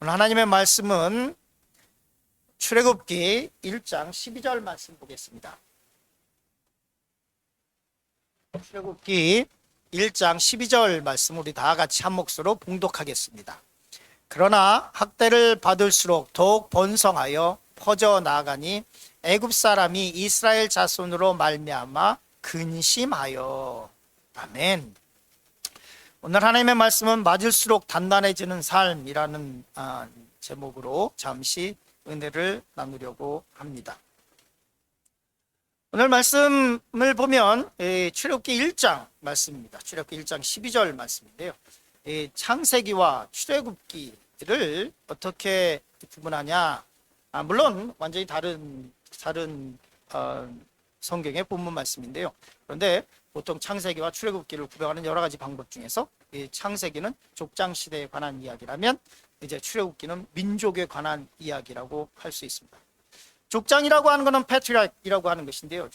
오늘 하나님의 말씀은 출애굽기 1장 12절 말씀 보겠습니다. 출애굽기 1장 12절 말씀 우리 다 같이 한 목소리로 봉독하겠습니다. 그러나 학대를 받을수록 더욱 번성하여 퍼져 나아가니 애굽 사람이 이스라엘 자손으로 말미암아 근심하여. 아멘. 오늘 하나님의 말씀은 맞을수록 단단해지는 삶이라는 제목으로 잠시 은혜를 나누려고 합니다. 오늘 말씀을 보면 출애굽기 1장 말씀입니다. 출애굽기 1장 12절 말씀인데요. 창세기와 출애굽기를 어떻게 구분하냐? 물론 완전히 다른 성경의 본문 말씀인데요. 그런데 보통 창세기와 출애굽기를 구별하는 여러 가지 방법 중에서 이 창세기는 족장 시대에 관한 이야기라면 이제 출애굽기는 민족에 관한 이야기라고 할 수 있습니다. 족장이라고 하는 것은 패트리아크이라고 하는 것인데요.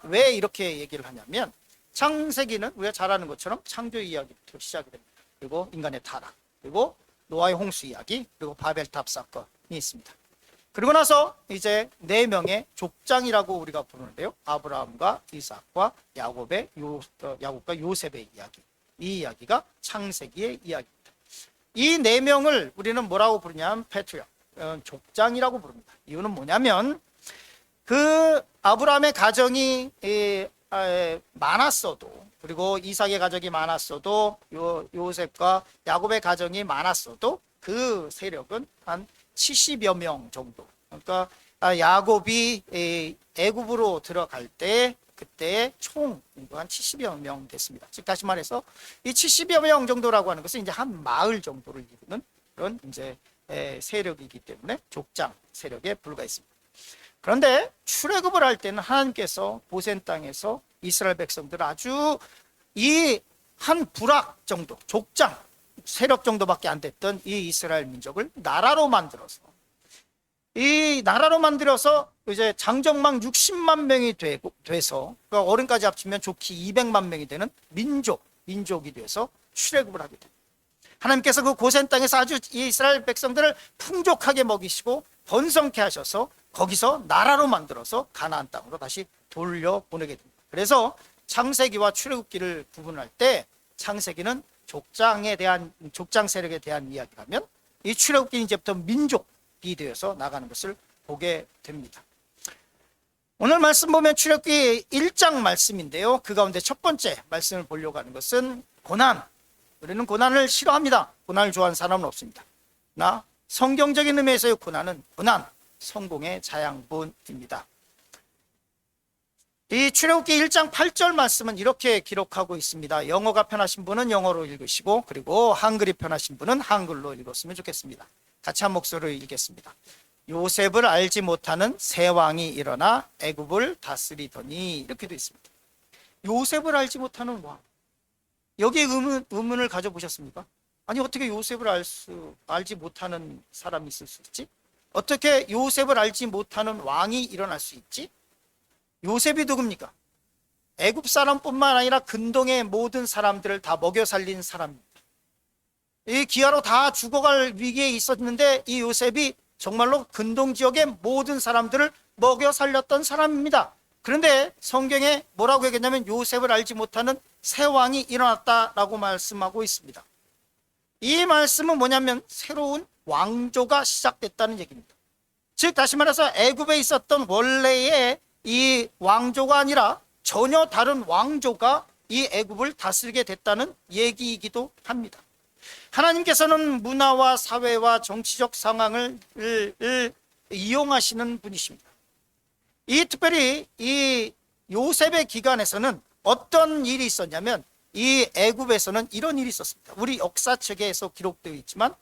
왜 이렇게 얘기를 하냐면 창세기는 우리가 잘 아는 것처럼 창조 이야기부터 시작이 됩니다. 그리고 인간의 타락, 그리고 노아의 홍수 이야기, 그리고 바벨탑 사건이 있습니다. 그리고 나서 이제 4명의 족장이라고 우리가 부르는데요. 아브라함과 이삭과 야곱과 요셉의 이야기. 이 이야기가 창세기의 이야기입니다. 이 4명을 우리는 뭐라고 부르냐면 패트리아크, 족장이라고 부릅니다. 이유는 뭐냐면 그 아브라함의 가정이 많았어도, 그리고 이삭의 가정이 많았어도, 요셉과 야곱의 가정이 많았어도 그 세력은 한 70여 명 정도. 그러니까 야곱이 애굽으로 들어갈 때 그때 총 한 70여 명 됐습니다. 즉 다시 말해서 이 70여 명 정도라고 하는 것은 이제 한 마을 정도를 이루는 그런 이제 세력이기 때문에 족장 세력에 불과했습니다. 그런데 출애굽을 할 때는 하나님께서 고센 땅에서 이스라엘 백성들 아주 이 한 부락 정도, 족장 세력 정도밖에 안 됐던 이 이스라엘 민족을 나라로 만들어서 이제 장정막 60만 명이 돼서 그러니까 어른까지 합치면 좋기 200만 명이 되는 민족이 돼서 출애굽을 하게 됩니다. 하나님께서 그 고센 땅에서 아주 이스라엘 백성들을 풍족하게 먹이시고 번성케 하셔서 거기서 나라로 만들어서 가나안 땅으로 다시 돌려보내게 됩니다. 그래서 창세기와 출애굽기를 구분할 때 창세기는 족장 세력에 대한 이야기라면 이 출애굽기는 이제부터 민족이 되어서 나가는 것을 보게 됩니다. 오늘 말씀 보면 출애굽기 1장 말씀인데요. 그 가운데 첫 번째 말씀을 보려고 하는 것은 고난. 우리는 고난을 싫어합니다. 고난을 좋아하는 사람은 없습니다. 그러나 성경적인 의미에서의 고난, 성공의 자양분입니다. 이 출애굽기 1장 8절 말씀은 이렇게 기록하고 있습니다. 영어가 편하신 분은 영어로 읽으시고, 그리고 한글이 편하신 분은 한글로 읽었으면 좋겠습니다. 같이 한 목소리로 읽겠습니다. 요셉을 알지 못하는 새 왕이 일어나 애굽을 다스리더니, 이렇게 되어 있습니다. 요셉을 알지 못하는 왕. 여기에 의문을 가져보셨습니까? 아니, 어떻게 요셉을 알지 못하는 사람이 있을 수 있지? 어떻게 요셉을 알지 못하는 왕이 일어날 수 있지? 요셉이 누굽니까? 애굽 사람뿐만 아니라 근동의 모든 사람들을 다 먹여 살린 사람입니다. 이 기아로 다 죽어갈 위기에 있었는데 이 요셉이 정말로 근동 지역의 모든 사람들을 먹여 살렸던 사람입니다. 그런데 성경에 뭐라고 얘기했냐면 요셉을 알지 못하는 새 왕이 일어났다라고 말씀하고 있습니다. 이 말씀은 뭐냐면 새로운 왕조가 시작됐다는 얘기입니다. 즉 다시 말해서 애굽에 있었던 원래의 이 왕조가 아니라 전혀 다른 왕조가 이 애굽을 다스리게 됐다는 얘기이기도 합니다. 하나님께서는 문화와 사회와 정치적 상황을 이용하시는 분이십니다. 특별히 이 요셉의 기간에서는 어떤 일이 있었냐면 이 애굽에서는 이런 일이 있었습니다. 우리 역사책에서 기록되어 있지만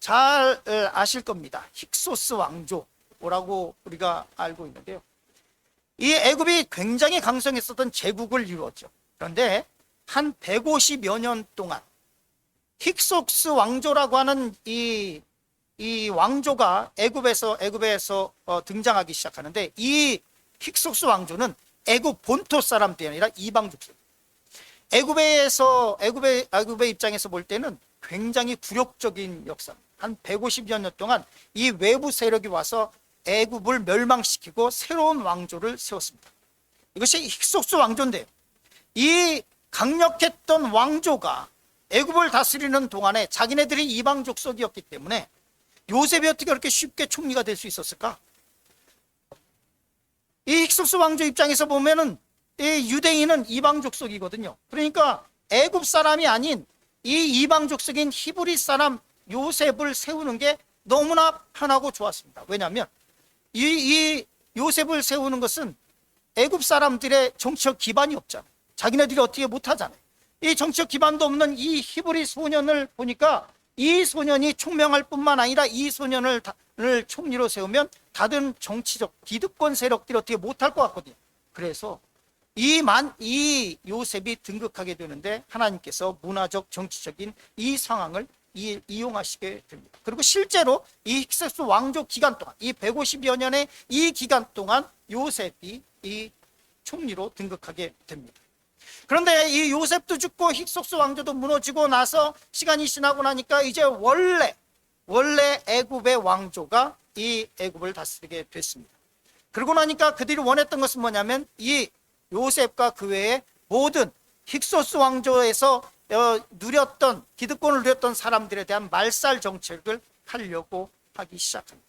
잘 아실 겁니다. 힉소스 왕조라고 우리가 알고 있는데요. 이 애굽이 굉장히 강성했었던 제국을 이루었죠. 그런데 한 150여 년 동안 힉소스 왕조라고 하는 이 왕조가 애굽에서 등장하기 시작하는데 이 힉소스 왕조는 애굽 본토 사람들이 아니라 이방 족속. 애굽의 입장에서 볼 때는 굉장히 굴욕적인 역사입니다. 한 150여 년 동안 이 외부 세력이 와서 애굽을 멸망시키고 새로운 왕조를 세웠습니다. 이것이 힉소스 왕조인데요. 이 강력했던 왕조가 애굽을 다스리는 동안에 자기네들이 이방 족속이었기 때문에 요셉이 어떻게 그렇게 쉽게 총리가 될 수 있었을까? 이 힉소스 왕조 입장에서 보면은 이 유대인은 이방 족속이거든요. 그러니까 애굽 사람이 아닌 이 이방 족속인 히브리 사람 요셉을 세우는 게 너무나 편하고 좋았습니다. 왜냐하면 이 요셉을 세우는 것은 애굽 사람들의 정치적 기반이 없잖아요. 자기네들이 어떻게 못하잖아요. 이 정치적 기반도 없는 이 히브리 소년을 보니까 이 소년이 총명할 뿐만 아니라 이 소년을 총리로 세우면 다른 정치적 기득권 세력들이 어떻게 못할 것 같거든요. 그래서 이 요셉이 등극하게 되는데 하나님께서 문화적 정치적인 이 상황을 이용하시게 됩니다. 그리고 실제로 이 힉소스 왕조 기간 동안 이 150여 년의 이 기간 동안 요셉이 이 총리로 등극하게 됩니다. 그런데 이 요셉도 죽고 힉소스 왕조도 무너지고 나서 시간이 지나고 나니까 이제 원래 애굽의 왕조가 이 애굽을 다스리게 됐습니다. 그러고 나니까 그들이 원했던 것은 뭐냐면 이 요셉과 그 외에 모든 힉소스 왕조에서 누렸던 기득권을 누렸던 사람들에 대한 말살 정책을 하려고 하기 시작합니다.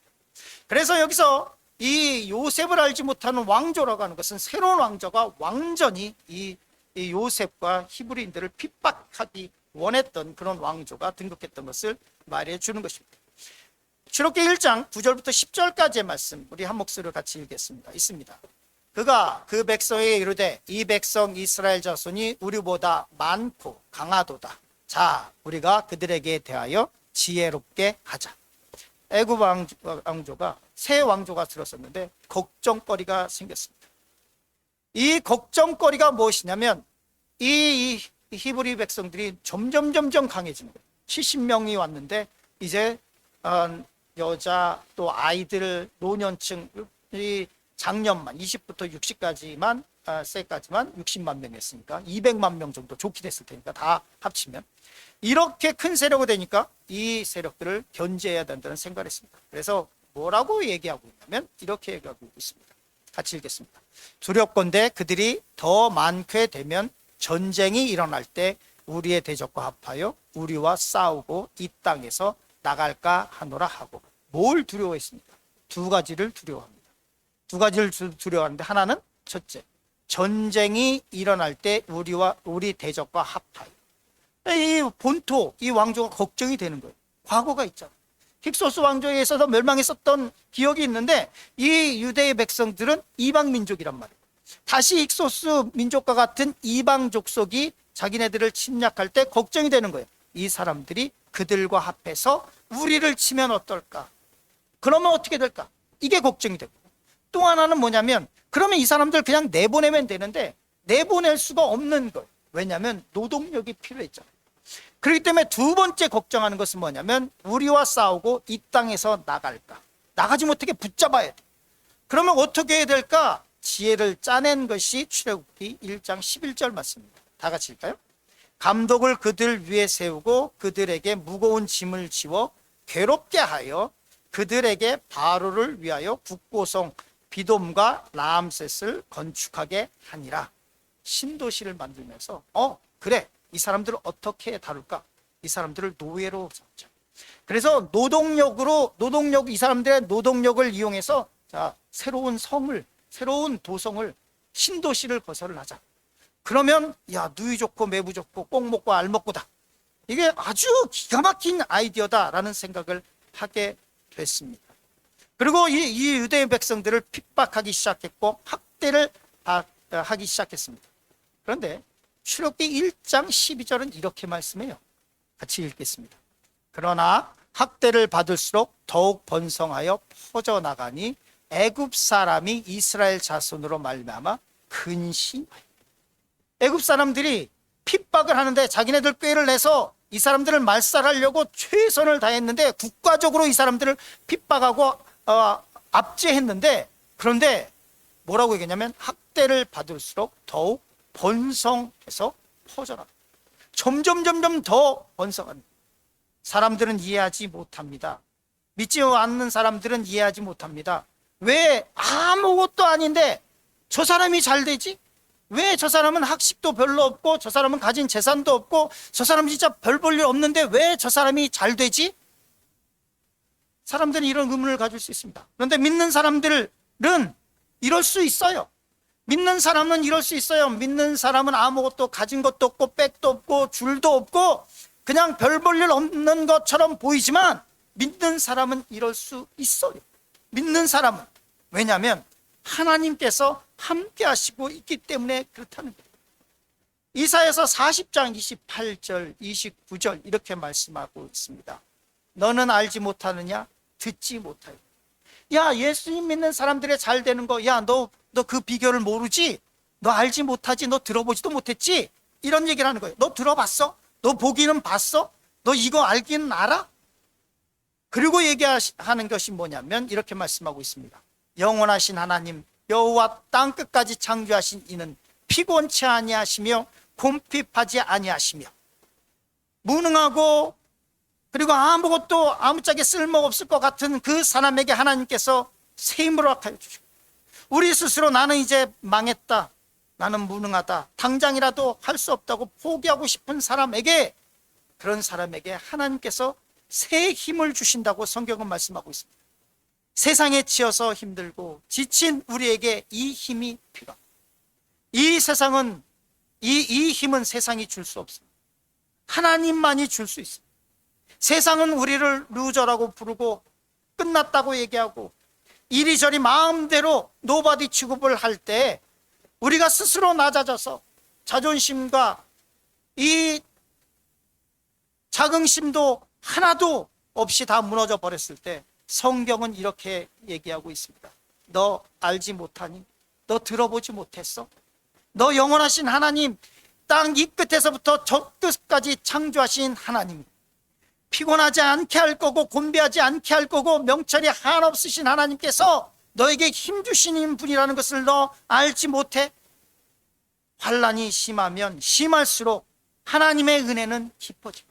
그래서 여기서 이 요셉을 알지 못하는 왕조라고 하는 것은 새로운 왕조가 완전히 이 요셉과 히브리인들을 핍박하기 원했던 그런 왕조가 등극했던 것을 말해주는 것입니다. 출애굽기 1장 9절부터 10절까지의 말씀 우리 한 목소리로 같이 읽겠습니다. 있습니다. 그가 그 백성에게 이르되 이 백성 이스라엘 자손이 우리보다 많고 강하도다. 자, 우리가 그들에게 대하여 지혜롭게 하자. 애굽 왕조가 새 왕조가 들었었는데 걱정거리가 생겼습니다. 이 걱정거리가 무엇이냐면 이 히브리 백성들이 점점 강해지는 거예요. 70명이 왔는데 이제 여자 또 아이들 노년층 이 작년만 20부터 60까지만 세까지만 60만 명이었으니까 200만 명 정도 좋게 됐을 테니까 다 합치면 이렇게 큰 세력이 되니까 이 세력들을 견제해야 된다는 생각을 했습니다. 그래서 뭐라고 얘기하고 있냐면 이렇게 얘기하고 있습니다. 같이 읽겠습니다. 두렵건대 그들이 더 많게 되면 전쟁이 일어날 때 우리의 대적과 합하여 우리와 싸우고 이 땅에서 나갈까 하노라 하고. 뭘 두려워했습니까? 두 가지를 두려워합니다. 두 가지를 두려워하는데 하나는 첫째, 전쟁이 일어날 때 우리 대적과 합하여. 이 본토, 이 왕조가 걱정이 되는 거예요. 과거가 있잖아요. 힉소스 왕조에 있어서 멸망했었던 기억이 있는데 이 유대의 백성들은 이방 민족이란 말이에요. 다시 힉소스 민족과 같은 이방 족속이 자기네들을 침략할 때 걱정이 되는 거예요. 이 사람들이 그들과 합해서 우리를 치면 어떨까? 그러면 어떻게 될까? 이게 걱정이 되고, 또 하나는 뭐냐면 그러면 이 사람들 그냥 내보내면 되는데 내보낼 수가 없는 거예요. 왜냐하면 노동력이 필요했잖아요. 그렇기 때문에 두 번째 걱정하는 것은 뭐냐면 우리와 싸우고 이 땅에서 나갈까? 나가지 못하게 붙잡아야 돼. 그러면 어떻게 해야 될까? 지혜를 짜낸 것이 출애굽기 1장 11절 말씀입니다. 다 같이 읽까요? 감독을 그들 위에 세우고 그들에게 무거운 짐을 지워 괴롭게 하여 그들에게 바로를 위하여 북고성 비돔과 라암셋을 건축하게 하니라. 신도시를 만들면서 그래, 이 사람들을 어떻게 다룰까? 이 사람들을 노예로 잡자. 그래서 이 사람들의 노동력을 이용해서 자, 새로운 도성을 신도시를 건설을 하자. 그러면 야, 누이 좋고 매부 좋고 꼭 먹고 알 먹고다. 이게 아주 기가 막힌 아이디어다라는 생각을 하게 됐습니다. 그리고 이 유대인 백성들을 핍박하기 시작했고 학대를 하기 시작했습니다. 그런데 출애굽기 1장 12절은 이렇게 말씀해요. 같이 읽겠습니다. 그러나 학대를 받을수록 더욱 번성하여 퍼져나가니 애굽 사람이 이스라엘 자손으로 말미암아 근심하여. 애굽 사람들이 핍박을 하는데 자기네들 꾀를 내서 이 사람들을 말살하려고 최선을 다했는데 국가적으로 이 사람들을 핍박하고 압제했는데, 그런데 뭐라고 얘기했냐면 학대를 받을수록 더욱 번성해서 퍼져나가. 점점 더 번성합니다. 사람들은 이해하지 못합니다. 믿지 않는 사람들은 이해하지 못합니다. 왜 아무것도 아닌데 저 사람이 잘 되지? 왜 저 사람은 학식도 별로 없고 저 사람은 가진 재산도 없고 저 사람은 진짜 별 볼 일 없는데 왜 저 사람이 잘 되지? 사람들은 이런 의문을 가질 수 있습니다. 그런데 믿는 사람들은 이럴 수 있어요. 믿는 사람은 이럴 수 있어요. 믿는 사람은 아무것도 가진 것도 없고 백도 없고 줄도 없고 그냥 별 볼 일 없는 것처럼 보이지만 믿는 사람은 이럴 수 있어요. 믿는 사람은. 왜냐하면 하나님께서 함께 하시고 있기 때문에 그렇다는 거예요. 이사야서 40장 28절 29절 이렇게 말씀하고 있습니다. 너는 알지 못하느냐? 듣지 못하여. 야, 예수님 믿는 사람들의 잘 되는 거, 야, 너 그 비결을 모르지? 너 알지 못하지? 너 들어보지도 못했지? 이런 얘기를 하는 거예요. 너 들어봤어? 너 보기는 봤어? 너 이거 알기는 알아? 그리고 얘기하는 것이 뭐냐면 이렇게 말씀하고 있습니다. 영원하신 하나님 여호와 땅 끝까지 창조하신 이는 피곤치 아니하시며 곰핍하지 아니하시며 무능하고 그리고 아무것도 아무짝에 쓸모없을 것 같은 그 사람에게 하나님께서 새 힘을 허락하여 주시고 우리 스스로 나는 이제 망했다, 나는 무능하다, 당장이라도 할 수 없다고 포기하고 싶은 사람에게, 그런 사람에게 하나님께서 새 힘을 주신다고 성경은 말씀하고 있습니다. 세상에 치여서 힘들고 지친 우리에게 이 힘이 필요합니다. 이 세상은 이 힘은 세상이 줄 수 없습니다. 하나님만이 줄 수 있습니다. 세상은 우리를 루저라고 부르고 끝났다고 얘기하고 이리저리 마음대로 노바디 취급을 할 때 우리가 스스로 낮아져서 자존심과 이 자긍심도 하나도 없이 다 무너져 버렸을 때 성경은 이렇게 얘기하고 있습니다. 너 알지 못하니? 너 들어보지 못했어? 너 영원하신 하나님, 땅 이 끝에서부터 저 끝까지 창조하신 하나님, 피곤하지 않게 할 거고 곤비하지 않게 할 거고 명철이 한없으신 하나님께서 너에게 힘 주시는 분이라는 것을 너 알지 못해? 환난이 심하면 심할수록 하나님의 은혜는 깊어집니다.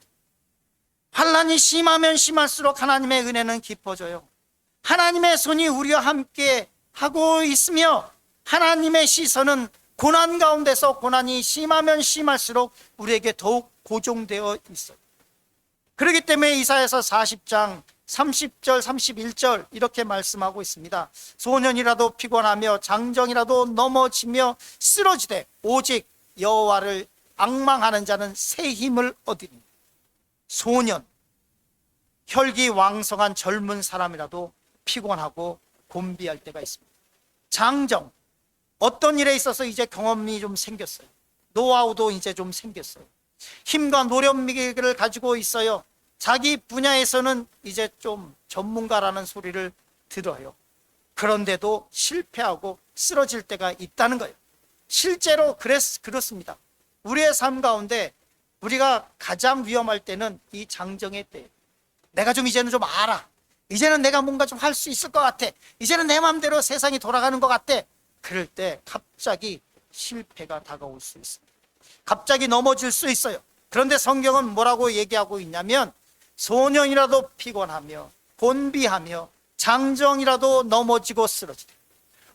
환난이 심하면 심할수록 하나님의 은혜는 깊어져요. 하나님의 손이 우리와 함께 하고 있으며 하나님의 시선은 고난 가운데서 고난이 심하면 심할수록 우리에게 더욱 고정되어 있어요. 그렇기 때문에 이사야서 40장 30절 31절 이렇게 말씀하고 있습니다. 소년이라도 피곤하며 장정이라도 넘어지며 쓰러지되 오직 여호와를 앙망하는 자는 새 힘을 얻으니. 소년, 혈기왕성한 젊은 사람이라도 피곤하고 곤비할 때가 있습니다. 장정, 어떤 일에 있어서 이제 경험이 좀 생겼어요. 노하우도 이제 좀 생겼어요. 힘과 노련미를 가지고 있어요. 자기 분야에서는 이제 좀 전문가라는 소리를 들어요. 그런데도 실패하고 쓰러질 때가 있다는 거예요. 실제로 그렇습니다. 우리의 삶 가운데 우리가 가장 위험할 때는 이 장정의 때예요. 내가 좀 이제는 좀 알아. 이제는 내가 뭔가 좀 할 수 있을 것 같아. 이제는 내 마음대로 세상이 돌아가는 것 같아. 그럴 때 갑자기 실패가 다가올 수 있습니다. 갑자기 넘어질 수 있어요. 그런데 성경은 뭐라고 얘기하고 있냐면 소년이라도 피곤하며 곤비하며 장정이라도 넘어지고 쓰러지되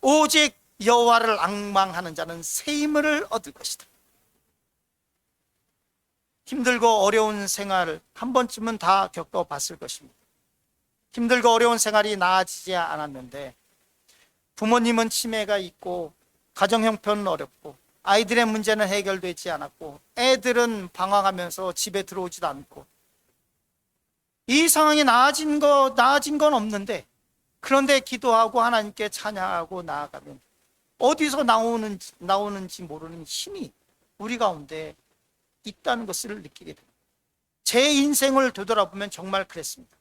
오직 여호와를 앙망하는 자는 새 힘을 얻을 것이다. 힘들고 어려운 생활을 한 번쯤은 다 겪어봤을 것입니다. 힘들고 어려운 생활이 나아지지 않았는데 부모님은 치매가 있고 가정 형편은 어렵고 아이들의 문제는 해결되지 않았고 애들은 방황하면서 집에 들어오지도 않고 이 상황이 나아진 건 없는데 그런데 기도하고 하나님께 찬양하고 나아가면 어디서 나오는지 모르는 힘이 우리 가운데 있다는 것을 느끼게 됩니다. 제 인생을 되돌아보면 정말 그랬습니다.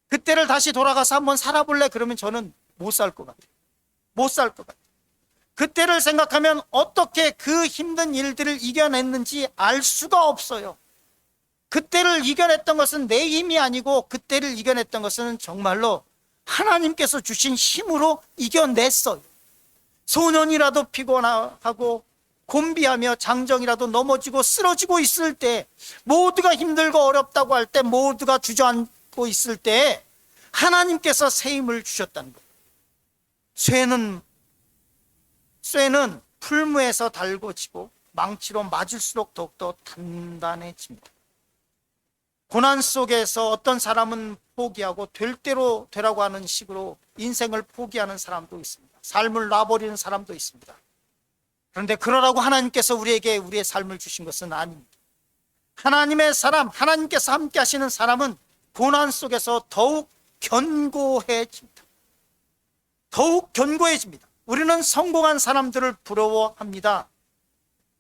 그때를 다시 돌아가서 한번 살아볼래? 그러면 저는 못 살 것 같아요. 못 살 것 같아요. 그때를 생각하면 어떻게 그 힘든 일들을 이겨냈는지 알 수가 없어요. 그때를 이겨냈던 것은 내 힘이 아니고 그때를 이겨냈던 것은 정말로 하나님께서 주신 힘으로 이겨냈어요. 소년이라도 피곤하고 곤비하며 장정이라도 넘어지고 쓰러지고 있을 때, 모두가 힘들고 어렵다고 할 때, 모두가 주저앉고 있을 때 하나님께서 새 힘을 주셨다는 거예요. 쇠는 풀무에서 달궈지고 망치로 맞을수록 더욱더 단단해집니다. 고난 속에서 어떤 사람은 포기하고 될 대로 되라고 하는 식으로 인생을 포기하는 사람도 있습니다. 삶을 놔버리는 사람도 있습니다. 그런데 그러라고 하나님께서 우리에게 우리의 삶을 주신 것은 아닙니다. 하나님의 사람, 하나님께서 함께 하시는 사람은 고난 속에서 더욱 견고해집니다. 더욱 견고해집니다. 우리는 성공한 사람들을 부러워합니다.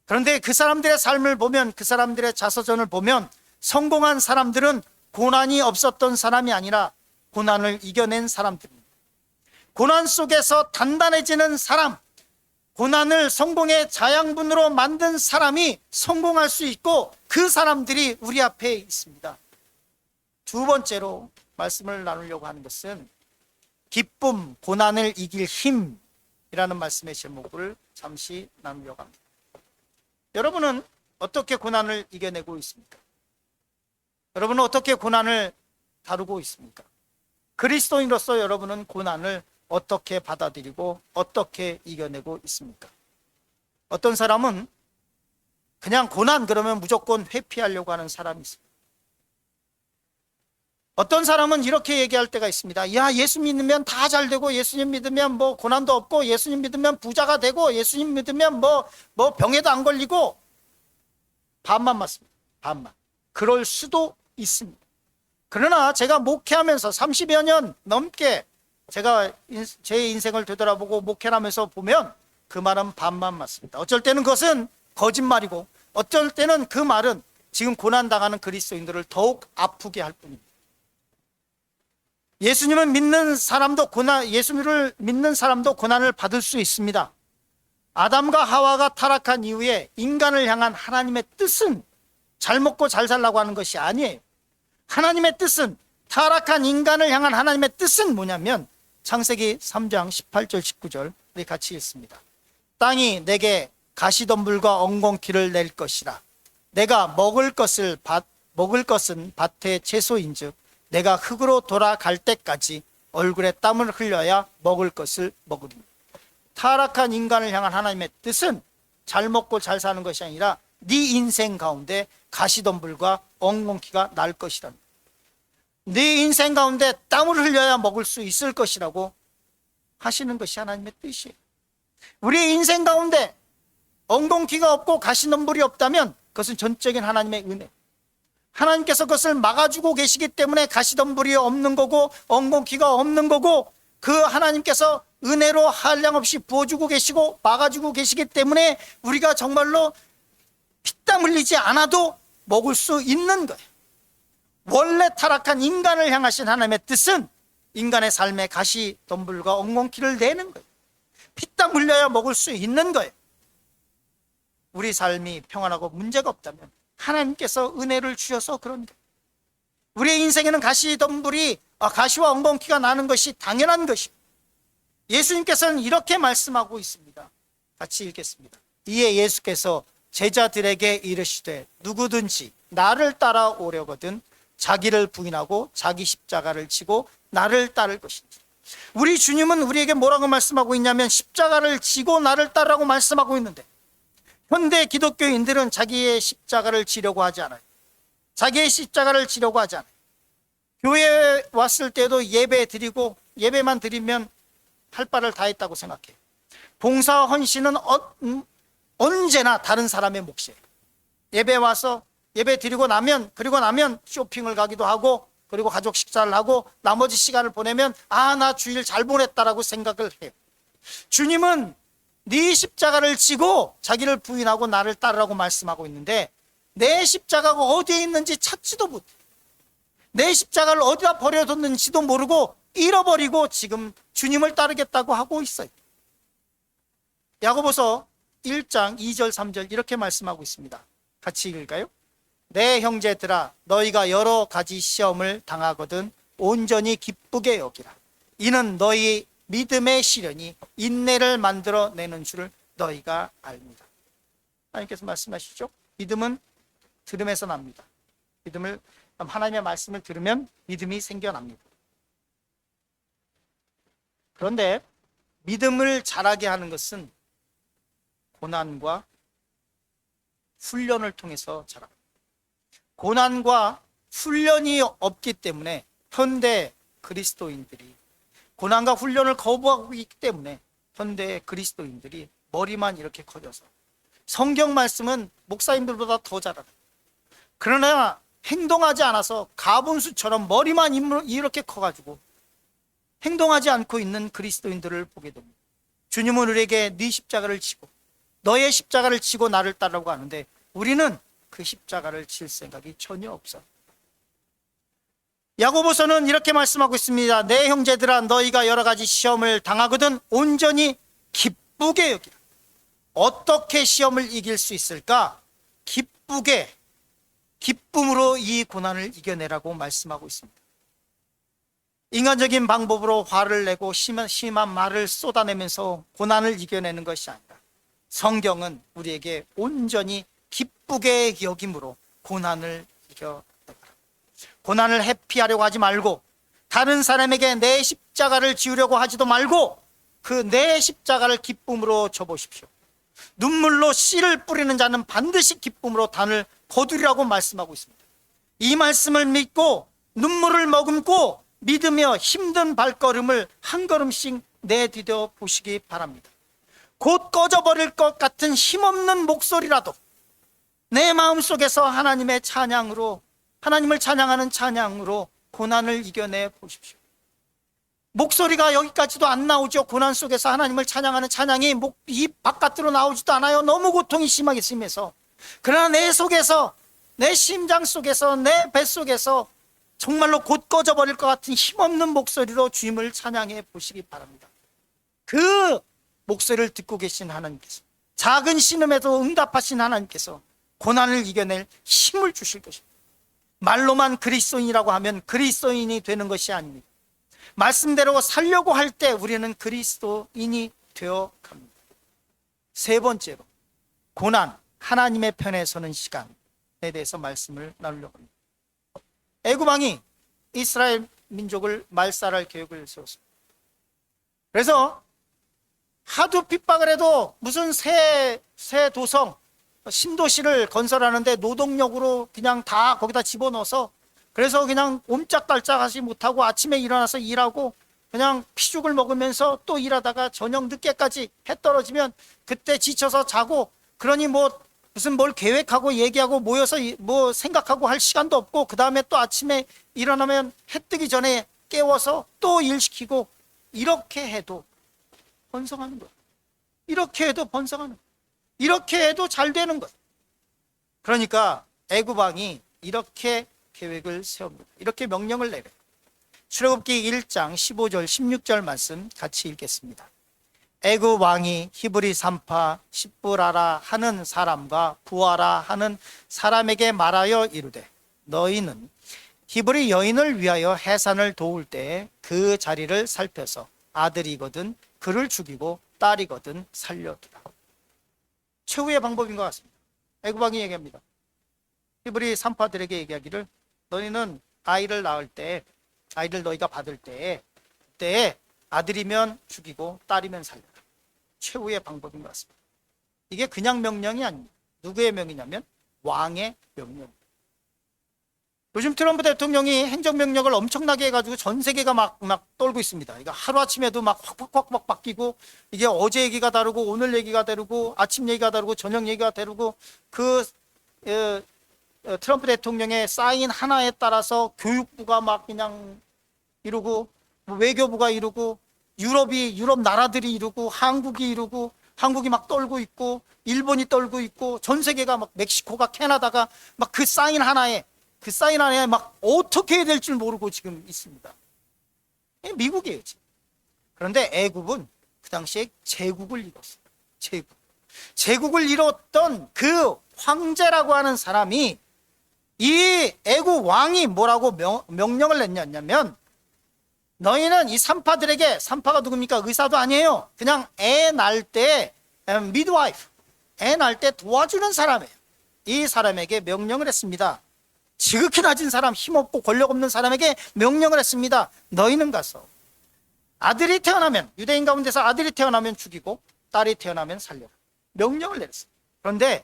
그런데 그 사람들의 삶을 보면, 그 사람들의 자서전을 보면 성공한 사람들은 고난이 없었던 사람이 아니라 고난을 이겨낸 사람들입니다. 고난 속에서 단단해지는 사람, 고난을 성공의 자양분으로 만든 사람이 성공할 수 있고, 그 사람들이 우리 앞에 있습니다. 두 번째로 말씀을 나누려고 하는 것은 기쁨, 고난을 이길 힘이라는 말씀의 제목을 잠시 나누려고 합니다. 여러분은 어떻게 고난을 이겨내고 있습니까? 여러분은 어떻게 고난을 다루고 있습니까? 그리스도인으로서 여러분은 고난을 어떻게 받아들이고 어떻게 이겨내고 있습니까? 어떤 사람은 그냥 고난 그러면 무조건 회피하려고 하는 사람이 있습니다. 어떤 사람은 이렇게 얘기할 때가 있습니다. 야, 예수 믿으면 다 잘 되고, 예수님 믿으면 뭐 고난도 없고, 예수님 믿으면 부자가 되고, 예수님 믿으면 뭐 병에도 안 걸리고. 반만 맞습니다. 반만. 그럴 수도 있습니다. 그러나 제가 목회하면서 30여 년 넘게 제가 제 인생을 되돌아보고 목회를 하면서 보면 그 말은 반만 맞습니다. 어쩔 때는 그것은 거짓말이고, 어쩔 때는 그 말은 지금 고난당하는 그리스도인들을 더욱 아프게 할 뿐입니다. 예수님을 믿는 사람도 고난을 받을 수 있습니다. 아담과 하와가 타락한 이후에 인간을 향한 하나님의 뜻은 잘 먹고 잘 살라고 하는 것이 아니에요. 하나님의 뜻은, 타락한 인간을 향한 하나님의 뜻은 뭐냐면 창세기 3장 18절 19절 우리 같이 읽습니다. 땅이 내게 가시덤불과 엉겅퀴를 낼 것이라. 내가 먹을 것은 밭의 채소인즉 내가 흙으로 돌아갈 때까지 얼굴에 땀을 흘려야 먹을 것을 먹으리니. 타락한 인간을 향한 하나님의 뜻은 잘 먹고 잘 사는 것이 아니라 네 인생 가운데 가시덤불과 엉겅퀴가 날 것이랍니다. 네 인생 가운데 땀을 흘려야 먹을 수 있을 것이라고 하시는 것이 하나님의 뜻이에요. 우리의 인생 가운데 엉겅퀴가 없고 가시덤불이 없다면 그것은 전적인 하나님의 은혜, 하나님께서 그것을 막아주고 계시기 때문에 가시덤불이 없는 거고 엉겅퀴가 없는 거고, 그 하나님께서 은혜로 한량없이 부어주고 계시고 막아주고 계시기 때문에 우리가 정말로 피땀 흘리지 않아도 먹을 수 있는 거예요. 원래 타락한 인간을 향하신 하나님의 뜻은 인간의 삶에 가시덤불과 엉겅퀴를 내는 거예요. 피땀 흘려야 먹을 수 있는 거예요. 우리 삶이 평안하고 문제가 없다면 하나님께서 은혜를 주셔서 그런 거예요. 우리의 인생에는 가시와 엉겅퀴가 나는 것이 당연한 것입니다. 예수님께서는 이렇게 말씀하고 있습니다. 같이 읽겠습니다. 이에 예수께서 제자들에게 이르시되 누구든지 나를 따라오려거든 자기를 부인하고 자기 십자가를 지고 나를 따를 것인지. 우리 주님은 우리에게 뭐라고 말씀하고 있냐면 십자가를 지고 나를 따르라고 말씀하고 있는데, 현대 기독교인들은 자기의 십자가를 지려고 하지 않아요. 자기의 십자가를 지려고 하지 않아요. 교회에 왔을 때도 예배 드리고 예배만 드리면 할 바를 다 했다고 생각해요. 봉사와 헌신은 언제나 다른 사람의 몫이에요. 예배 와서 예배 드리고 나면, 그리고 나면 쇼핑을 가기도 하고, 그리고 가족 식사를 하고 나머지 시간을 보내면 나 주일 잘 보냈다라고 생각을 해요. 주님은 네 십자가를 지고 자기를 부인하고 나를 따르라고 말씀하고 있는데, 내 십자가가 어디에 있는지 찾지도 못해. 내 십자가를 어디다 버려뒀는지도 모르고 잃어버리고 지금 주님을 따르겠다고 하고 있어요. 야고보서 1장 2절 3절 이렇게 말씀하고 있습니다. 같이 읽을까요? 내 형제들아, 너희가 여러 가지 시험을 당하거든 온전히 기쁘게 여기라. 이는 너희 믿음의 시련이 인내를 만들어내는 줄을 너희가 압니다. 하나님께서 말씀하시죠. 믿음은 들음에서 납니다. 하나님의 말씀을 들으면 믿음이 생겨납니다. 그런데 믿음을 자라게 하는 것은 고난과 훈련을 통해서 자랍니다. 고난과 훈련이 없기 때문에 현대 그리스도인들이, 고난과 훈련을 거부하고 있기 때문에 현대 그리스도인들이 머리만 이렇게 커져서 성경 말씀은 목사님들보다 더 잘 알아요. 그러나 행동하지 않아서 가분수처럼 머리만 이렇게 커가지고 행동하지 않고 있는 그리스도인들을 보게 됩니다. 주님은 우리에게 네 십자가를 지고 너의 십자가를 지고 나를 따르라고 하는데 우리는 그 십자가를 질 생각이 전혀 없어요. 야고보서는 이렇게 말씀하고 있습니다. 내 형제들아, 너희가 여러 가지 시험을 당하거든 온전히 기쁘게 여기라. 어떻게 시험을 이길 수 있을까? 기쁨으로 이 고난을 이겨내라고 말씀하고 있습니다. 인간적인 방법으로 화를 내고 심한 말을 쏟아내면서 고난을 이겨내는 것이 아니라 성경은 우리에게 온전히 기쁘게 여김으로 고난을 이겨내라. 고난을 회피하려고 하지 말고 다른 사람에게 내 십자가를 지우려고 하지도 말고 그 내 십자가를 기쁨으로 져보십시오. 눈물로 씨를 뿌리는 자는 반드시 기쁨으로 단을 거두리라고 말씀하고 있습니다. 이 말씀을 믿고 눈물을 머금고 믿으며 힘든 발걸음을 한 걸음씩 내디뎌 보시기 바랍니다. 곧 꺼져버릴 것 같은 힘없는 목소리라도 내 마음속에서 하나님을 찬양하는 찬양으로 고난을 이겨내 보십시오. 목소리가 여기까지도 안 나오죠. 고난 속에서 하나님을 찬양하는 찬양이 입 바깥으로 나오지도 않아요. 너무 고통이 심하게 심해서. 그러나 내 속에서, 내 심장 속에서, 내 뱃속에서 정말로 곧 꺼져버릴 것 같은 힘없는 목소리로 주님을 찬양해 보시기 바랍니다. 그 목소리를 듣고 계신 하나님께서, 작은 신음에도 응답하신 하나님께서 고난을 이겨낼 힘을 주실 것입니다. 말로만 그리스도인이라고 하면 그리스도인이 되는 것이 아닙니다. 말씀대로 살려고 할 때 우리는 그리스도인이 되어 갑니다. 세 번째로, 고난, 하나님의 편에 서는 시간에 대해서 말씀을 나누려고 합니다. 애굽 왕이 이스라엘 민족을 말살할 계획을 세웠습니다. 그래서 하도 핍박을 해도 무슨 새 도성, 신도시를 건설하는데 노동력으로 그냥 다 거기다 집어넣어서, 그래서 그냥 옴짝달짝하지 못하고 아침에 일어나서 일하고 그냥 피죽을 먹으면서 또 일하다가 저녁 늦게까지 해 떨어지면 그때 지쳐서 자고, 그러니 무슨 뭘 계획하고 얘기하고 모여서 뭐 생각하고 할 시간도 없고, 그 다음에 또 아침에 일어나면 해 뜨기 전에 깨워서 또 일시키고, 이렇게 해도 번성하는 거예요. 이렇게 해도 번성하는 거예요. 이렇게 해도 잘 되는 거예요. 그러니까 애굽 왕이 이렇게 계획을 세웁니다. 이렇게 명령을 내려요. 출애굽기 1장 15절 16절 말씀 같이 읽겠습니다. 애굽 왕이 히브리 산파 십부라라 하는 사람과 부하라 하는 사람에게 말하여 이르되, 너희는 히브리 여인을 위하여 해산을 도울 때 그 자리를 살펴서 아들이거든 그를 죽이고 딸이거든 살려두라. 최후의 방법인 것 같습니다. 애굽 왕이 얘기합니다. 히브리 산파들에게 얘기하기를, 너희는 아이를 낳을 때, 아이를 너희가 받을 때, 그때 아들이면 죽이고 딸이면 살려라. 최후의 방법인 것 같습니다. 이게 그냥 명령이 아닙니다. 누구의 명이냐면 왕의 명령입니다. 요즘 트럼프 대통령이 행정명령을 엄청나게 해가지고 전 세계가 막 떨고 있습니다. 이거 하루아침에도 막 확 바뀌고, 이게 어제 얘기가 다르고 오늘 얘기가 다르고 아침 얘기가 다르고 저녁 얘기가 다르고, 트럼프 대통령의 사인 하나에 따라서 교육부가 막 그냥 이루고, 외교부가 이루고, 유럽 나라들이 이루고, 한국이 이루고, 한국이 막 떨고 있고, 일본이 떨고 있고, 전 세계가 막 멕시코가, 캐나다가 막 그 사인 하나에 막 어떻게 해야 될 줄 모르고 지금 있습니다. 미국이에요 지금. 그런데 애굽은 그 당시에 제국을 이뤘어요. 제국을 이뤘던 그 황제라고 하는 사람이, 이 애굽 왕이 뭐라고 명령을 냈냐면, 너희는 이 산파들에게, 산파가 누굽니까? 의사도 아니에요. 그냥 애 낳을 때 미드와이프, 애 낳을 때 도와주는 사람이에요. 이 사람에게 명령을 했습니다. 지극히 낮은 사람, 힘없고 권력 없는 사람에게 명령을 했습니다. 너희는 가서 아들이 태어나면, 유대인 가운데서 아들이 태어나면 죽이고 딸이 태어나면 살려라. 명령을 내렸어요. 그런데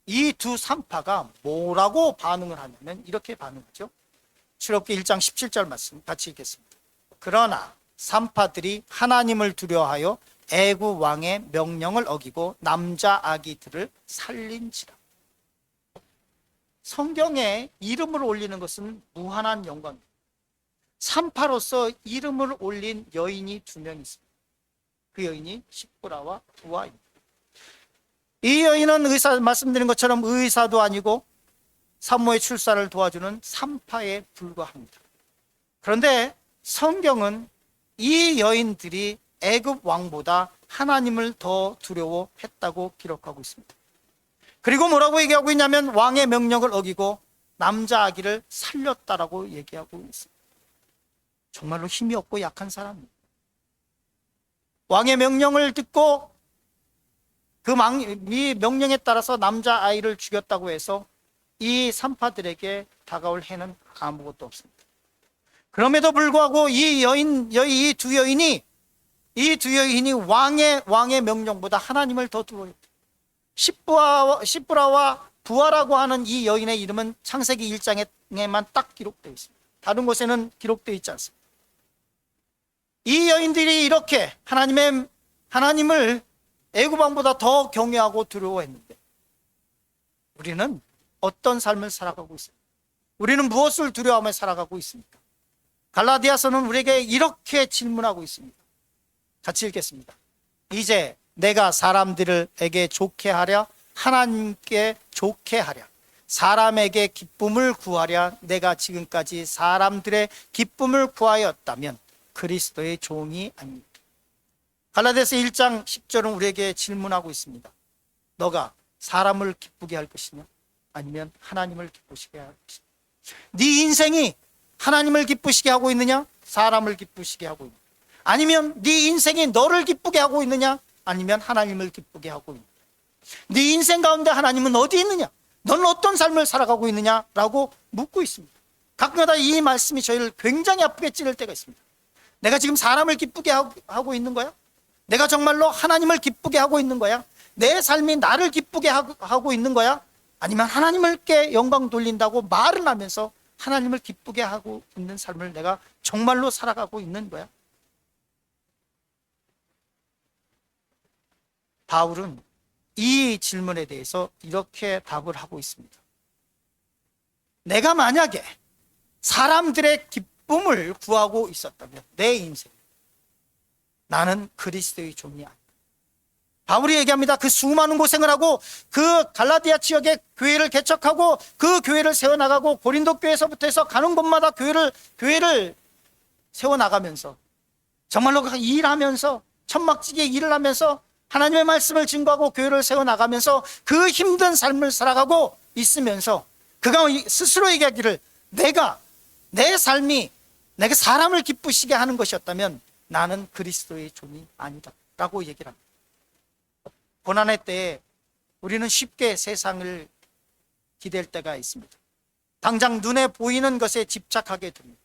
이 두 산파가 뭐라고 반응을 하냐면 이렇게 반응하죠. 출애굽기 1장 17절 말씀 같이 읽겠습니다. 그러나 산파들이 하나님을 두려워하여 애굽 왕의 명령을 어기고 남자 아기들을 살린지라. 성경에 이름을 올리는 것은 무한한 영광입니다. 산파로서 이름을 올린 여인이 두 명 있습니다. 그 여인이 십보라와 부하입니다. 이 여인은 말씀드린 것처럼 의사도 아니고 산모의 출산을 도와주는 산파에 불과합니다. 그런데 성경은 이 여인들이 애굽 왕보다 하나님을 더 두려워했다고 기록하고 있습니다. 그리고 뭐라고 얘기하고 있냐면 왕의 명령을 어기고 남자 아기를 살렸다라고 얘기하고 있습니다. 정말로 힘이 없고 약한 사람입니다. 왕의 명령을 듣고 그 명령에 따라서 남자 아이를 죽였다고 해서 이 산파들에게 다가올 해는 아무것도 없습니다. 그럼에도 불구하고 이 두 여인이 왕의 명령보다 하나님을 더 두려워했다. 십부라와 부하라고 하는 이 여인의 이름은 창세기 1장에만 딱 기록되어 있습니다. 다른 곳에는 기록되어 있지 않습니다. 이 여인들이 이렇게 하나님을 애굽 왕보다 더 경외하고 두려워했는데 우리는 어떤 삶을 살아가고 있습니까? 우리는 무엇을 두려워하며 살아가고 있습니까? 갈라디아서는 우리에게 이렇게 질문하고 있습니다. 같이 읽겠습니다. 이제 내가 사람들에게 좋게 하랴 하나님께 좋게 하랴 사람에게 기쁨을 구하랴 내가 지금까지 사람들의 기쁨을 구하였다면 그리스도의 종이 아닙니다. 갈라디아서 1장 10절은 우리에게 질문하고 있습니다. 너가 사람을 기쁘게 할 것이냐 아니면 하나님을 기쁘시게 할 것이냐. 네 인생이 하나님을 기쁘시게 하고 있느냐 사람을 기쁘시게 하고 있느냐, 아니면 네 인생이 너를 기쁘게 하고 있느냐 아니면 하나님을 기쁘게 하고 있느냐. 네 인생 가운데 하나님은 어디 있느냐, 너는 어떤 삶을 살아가고 있느냐라고 묻고 있습니다. 가끔가다 이 말씀이 저희를 굉장히 아프게 찌를 때가 있습니다. 내가 지금 사람을 기쁘게 하고 있는 거야? 내가 정말로 하나님을 기쁘게 하고 있는 거야? 내 삶이 나를 기쁘게 하고 있는 거야? 아니면 하나님께 영광 돌린다고 말을 하면서 하나님을 기쁘게 하고 있는 삶을 내가 정말로 살아가고 있는 거야? 바울은 이 질문에 대해서 이렇게 답을 하고 있습니다. 내가 만약에 사람들의 기쁨을 구하고 있었다면 내 인생 나는 그리스도의 종이 아니다. 바울이 얘기합니다. 그 수많은 고생을 하고 그 갈라디아 지역에 교회를 개척하고 그 교회를 세워나가고 고린도 교회에서부터 해서 가는 곳마다 교회를 세워나가면서 정말로 일하면서 천막지게 일을 하면서 하나님의 말씀을 증거하고 교회를 세워나가면서 그 힘든 삶을 살아가고 있으면서 그가 스스로 얘기하기를 내 삶이 내가 사람을 기쁘시게 하는 것이었다면 나는 그리스도의 종이 아니다 라고 얘기를 합니다. 고난의 때에 우리는 쉽게 세상을 기댈 때가 있습니다. 당장 눈에 보이는 것에 집착하게 됩니다.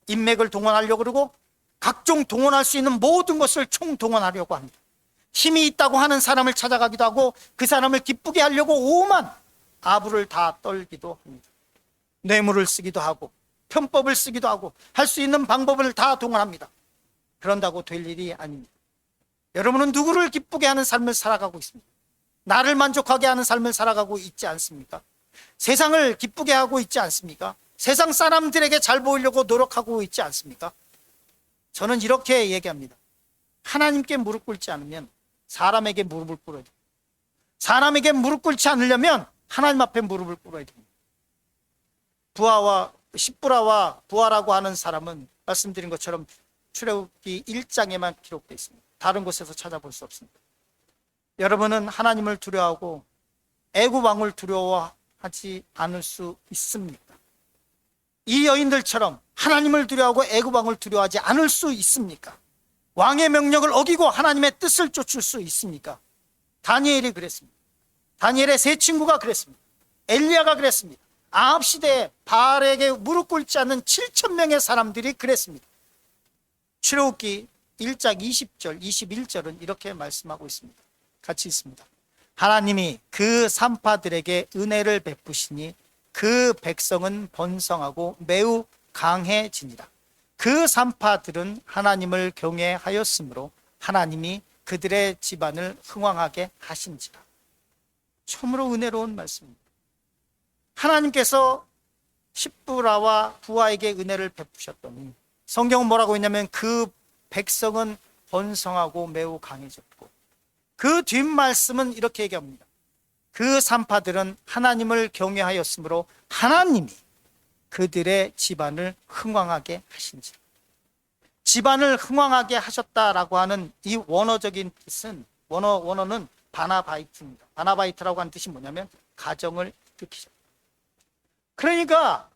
인맥을 동원하려고 그러고 각종 동원할 수 있는 모든 것을 총동원하려고 합니다. 힘이 있다고 하는 사람을 찾아가기도 하고 그 사람을 기쁘게 하려고 오만 아부를 다 떨기도 합니다. 뇌물을 쓰기도 하고 편법을 쓰기도 하고 할 수 있는 방법을 다 동원합니다. 그런다고 될 일이 아닙니다. 여러분은 누구를 기쁘게 하는 삶을 살아가고 있습니다. 나를 만족하게 하는 삶을 살아가고 있지 않습니까? 세상을 기쁘게 하고 있지 않습니까? 세상 사람들에게 잘 보이려고 노력하고 있지 않습니까? 저는 이렇게 얘기합니다. 하나님께 무릎 꿇지 않으면 사람에게 무릎을 꿇어야 됩니다. 사람에게 무릎 꿇지 않으려면 하나님 앞에 무릎을 꿇어야 됩니다. 십부라와 부하라고 하는 사람은 말씀드린 것처럼 출애굽기 1장에만 기록되어 있습니다. 다른 곳에서 찾아볼 수 없습니다. 여러분은 하나님을 두려워하고 애굽 왕을 두려워하지 않을 수 있습니까? 이 여인들처럼 하나님을 두려워하고 애굽 왕을 두려워하지 않을 수 있습니까? 왕의 명령을 어기고 하나님의 뜻을 쫓을 수 있습니까? 다니엘이 그랬습니다. 다니엘의 세 친구가 그랬습니다. 엘리야가 그랬습니다. 아합 시대에 바알에게 무릎 꿇지 않는 7,000명의 사람들이 그랬습니다. 출애굽기 1장 20절, 21절은 이렇게 말씀하고 있습니다. 같이 있습니다. 하나님이 그 산파들에게 은혜를 베푸시니 그 백성은 번성하고 매우 강해지니라. 그 산파들은 하나님을 경외하였으므로 하나님이 그들의 집안을 흥왕하게 하신지라. 참으로 은혜로운 말씀입니다. 하나님께서 십브라와 부하에게 은혜를 베푸셨더니 성경은 뭐라고 했냐면 그 백성은 번성하고 매우 강해졌고, 그 뒷말씀은 이렇게 얘기합니다. 그 산파들은 하나님을 경외하였으므로 하나님이 그들의 집안을 흥왕하게 하신지. 집안을 흥왕하게 하셨다라고 하는 이 원어적인 뜻은, 원어는 바나바이트입니다. 바나바이트라고 하는 뜻이 뭐냐면 가정을 일으키셨다. 그러니까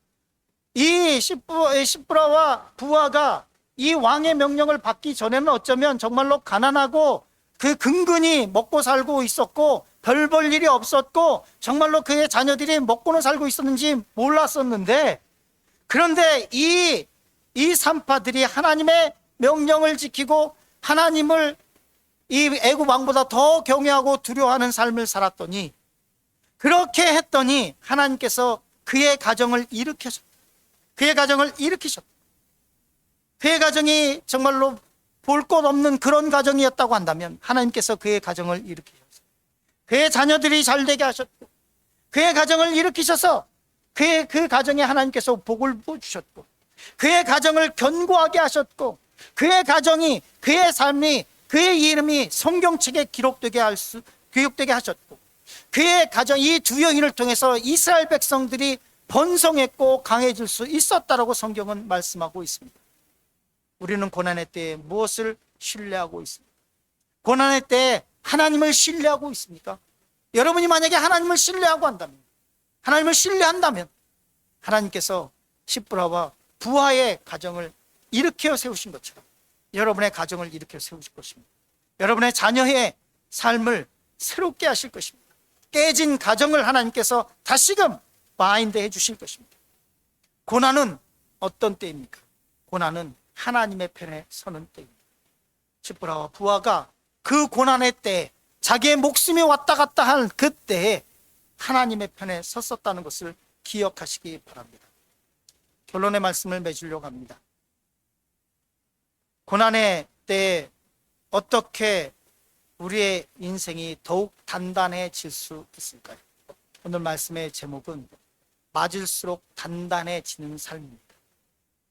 이 십브라와 부하가 이 왕의 명령을 받기 전에는 어쩌면 정말로 가난하고 그 근근히 먹고 살고 있었고 별 볼 일이 없었고 정말로 그의 자녀들이 먹고는 살고 있었는지 몰랐었는데, 그런데 이 산파들이 하나님의 명령을 지키고 하나님을 이 애굽 왕보다 더 경외하고 두려워하는 삶을 살았더니, 그렇게 했더니 하나님께서 그의 가정을 일으키셨다. 그의 가정을 일으키셨다. 그의 가정이 정말로 볼 것 없는 그런 가정이었다고 한다면 하나님께서 그의 가정을 일으키셨어요. 그의 자녀들이 잘 되게 하셨고, 그의 가정을 일으키셔서 그 가정에 하나님께서 복을 부어주셨고, 그의 가정을 견고하게 하셨고, 그의 가정이, 그의 삶이, 그의 이름이 성경책에 기록되게 하셨고, 그의 가정, 이 두 여인을 통해서 이스라엘 백성들이 번성했고 강해질 수 있었다라고 성경은 말씀하고 있습니다. 우리는 고난의 때에 무엇을 신뢰하고 있습니까? 고난의 때에 하나님을 신뢰하고 있습니까? 여러분이 만약에 하나님을 신뢰한다면 하나님께서 십브라와 부하의 가정을 일으켜 세우신 것처럼 여러분의 가정을 일으켜 세우실 것입니다. 여러분의 자녀의 삶을 새롭게 하실 것입니다. 깨진 가정을 하나님께서 다시금 바인드 해 주실 것입니다. 고난은 어떤 때입니까? 고난은 하나님의 편에 서는 때입니다. 십브라와 부하가 그 고난의 때에 자기의 목숨이 왔다 갔다 한 그때에 하나님의 편에 섰었다는 것을 기억하시기 바랍니다. 결론의 말씀을 맺으려고 합니다. 고난의 때에 어떻게 우리의 인생이 더욱 단단해질 수 있을까요? 오늘 말씀의 제목은 맞을수록 단단해지는 삶입니다.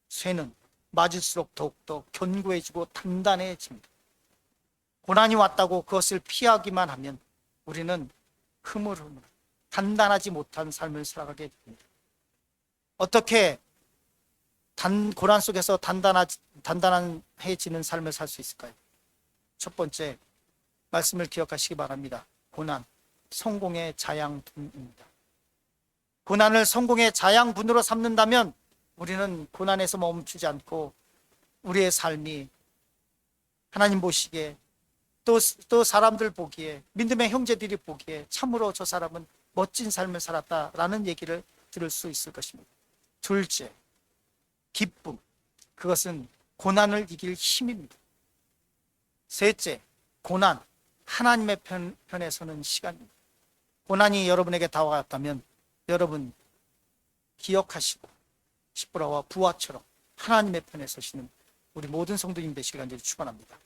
쇠는 맞을수록 더욱더 견고해지고 단단해집니다. 고난이 왔다고 그것을 피하기만 하면 우리는 흐물흐물 단단하지 못한 삶을 살아가게 됩니다. 어떻게 고난 속에서 단단해지는 삶을 살 수 있을까요? 첫 번째 말씀을 기억하시기 바랍니다. 고난, 성공의 자양분입니다. 고난을 성공의 자양분으로 삼는다면 우리는 고난에서 멈추지 않고 우리의 삶이 하나님 보시기에 또 사람들 보기에, 믿음의 형제들이 보기에 참으로 저 사람은 멋진 삶을 살았다라는 얘기를 들을 수 있을 것입니다. 둘째, 기쁨. 그것은 고난을 이길 힘입니다. 셋째, 고난. 하나님의 편에 서는 시간입니다. 고난이 여러분에게 다가왔다면 여러분 기억하시고 십브라와 부하처럼 하나님의 편에 서시는 우리 모든 성도님 되시길 간절히 축원합니다.